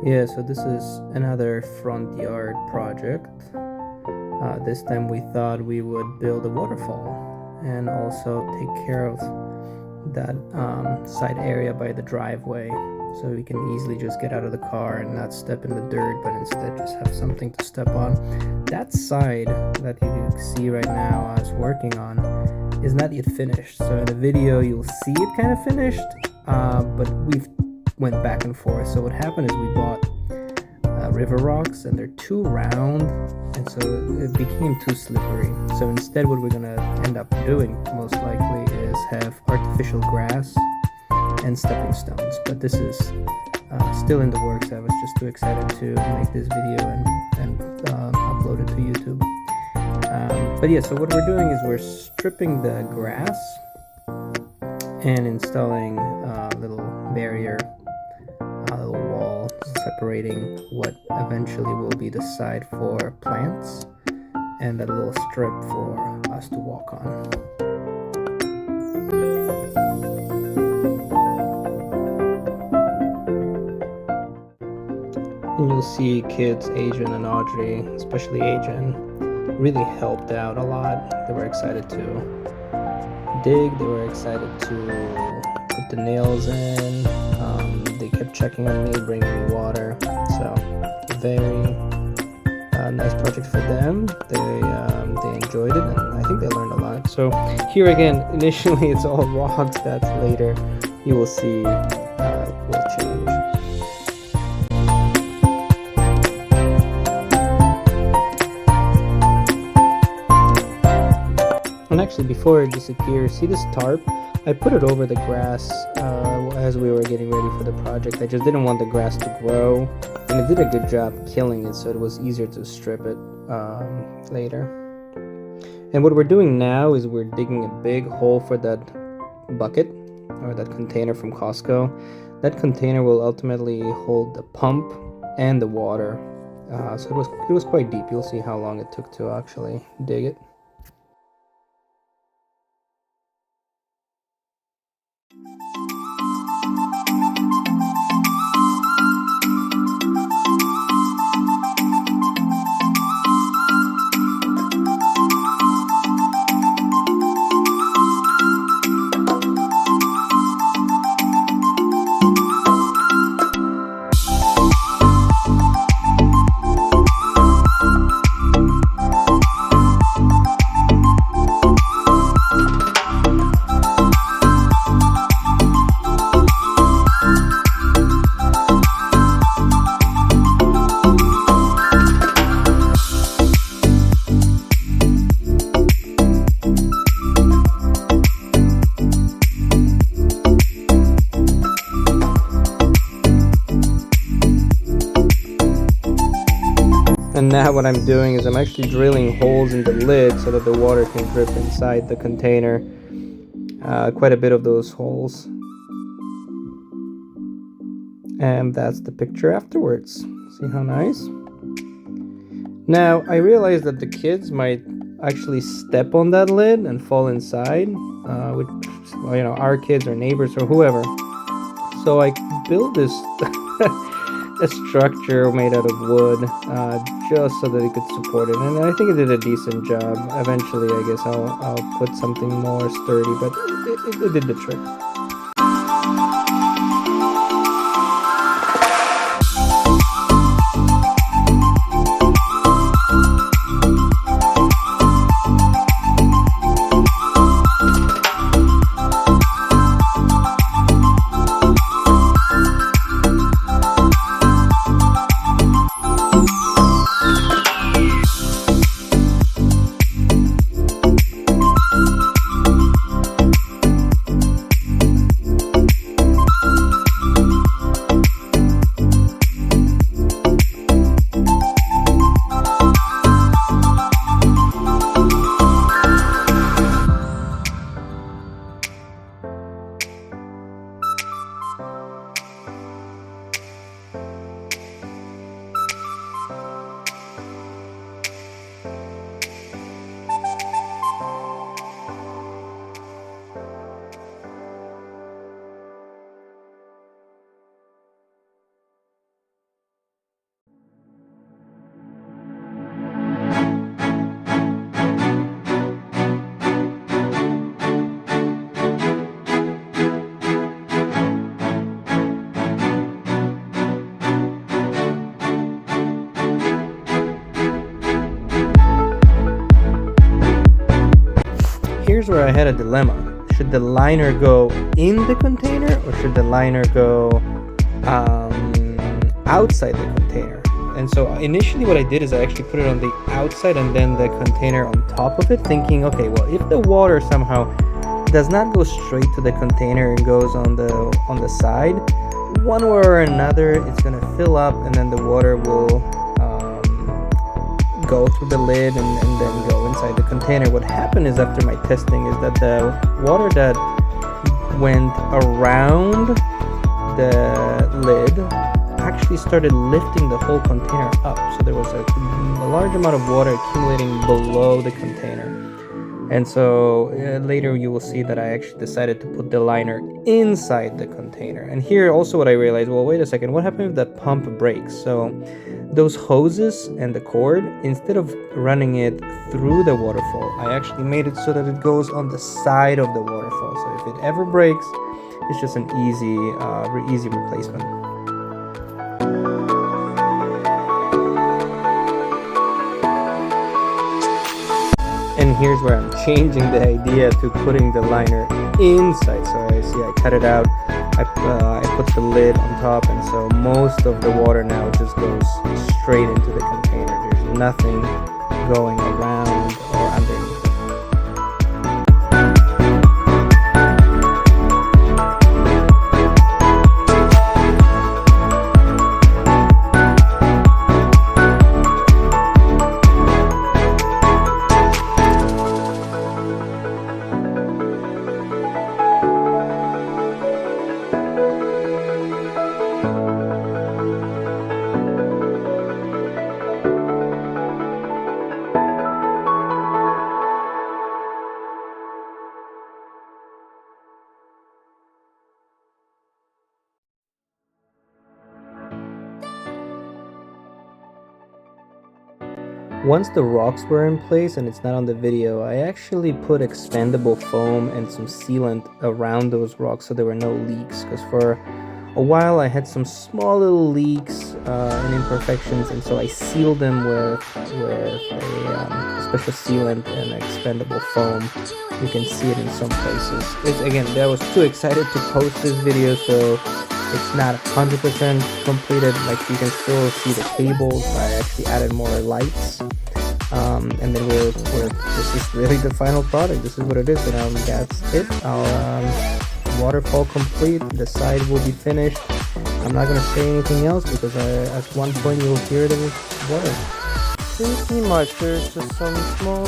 Yeah, so this is another front yard project. This time we thought we would build a waterfall and also take care of that side area by the driveway, so we can easily just get out of the car and not step in the dirt, but instead just have something to step on. That side that you can see right now I was working on is not yet finished. So in the video you'll see it kind of finished, but we've went back and forth. So what happened is we bought river rocks, and they're too round, and so it became too slippery. So instead what we're gonna end up doing most likely is have artificial grass and stepping stones, but this is still in the works. I was just too excited to make this video and upload it to YouTube. But yeah, so what we're doing is we're stripping the grass and installing a little barrier, a little wall separating what eventually will be the side for plants and a little strip for us to walk on. And you'll see kids, Asian and Audrey, especially Asian, really helped out a lot. They were excited to dig, they were excited to put the nails in, they kept checking on me, bringing me water. So very nice project for them. They enjoyed it, and I think they learned a lot. So here again, initially it's all rocks. That's later you will see will change. And actually, before it disappears, see this tarp? I put it over the grass as we were getting ready for the project. I just didn't want the grass to grow, and it did a good job killing it, so it was easier to strip it later. And what we're doing now is we're digging a big hole for that bucket, or that container from Costco. That container will ultimately hold the pump and the water. So it was quite deep. You'll see how long it took to actually dig it. And now what I'm doing is I'm actually drilling holes in the lid so that the water can drip inside the container. Quite a bit of those holes. And that's the picture afterwards. See how nice? Now, I realized that the kids might actually step on that lid and fall inside, which, well, you know, our kids or neighbors or whoever. So I built this a structure made out of wood, just so that it could support it, and I think it did a decent job. Eventually, I guess I'll put something more sturdy, but it did the trick. here's where I had a dilemma. Should the liner go in the container, or should the liner go outside the container? And so initially what I did is I actually put it on the outside and then the container on top of it, thinking, okay, well, if the water somehow does not go straight to the container and goes on the side, one way or another it's going to fill up, and then the water will go through the lid and then go inside the container. What happened is, after my testing, is that the water that went around the lid actually started lifting the whole container up. So there was a large amount of water accumulating below the container. And so later you will see that I actually decided to put the liner inside the container. And here also what I realized, well, wait a second, what happened if the pump breaks? So those hoses and the cord, instead of running it through the waterfall, I actually made it so that it goes on the side of the waterfall. So if it ever breaks, it's just an easy replacement. And here's where I'm changing the idea to putting the liner inside. So I cut it out, I put the lid on top, and so most of the water now just goes straight into the container. There's nothing going around or underneath. Once the rocks were in place, and it's not on the video, I actually put expandable foam and some sealant around those rocks so there were no leaks, because for a while I had some small little leaks and imperfections, and so I sealed them with a special sealant and expandable foam. You can see it in some places. Again, I was too excited to post this video, so it's not 100% completed. Like, you can still see the cables. I actually added more lights, and then this is really the final product. This is what it is, and that's it. Our waterfall complete. The side will be finished. I'm not gonna say anything else because at one point you'll hear the water. Pretty much, there's just some small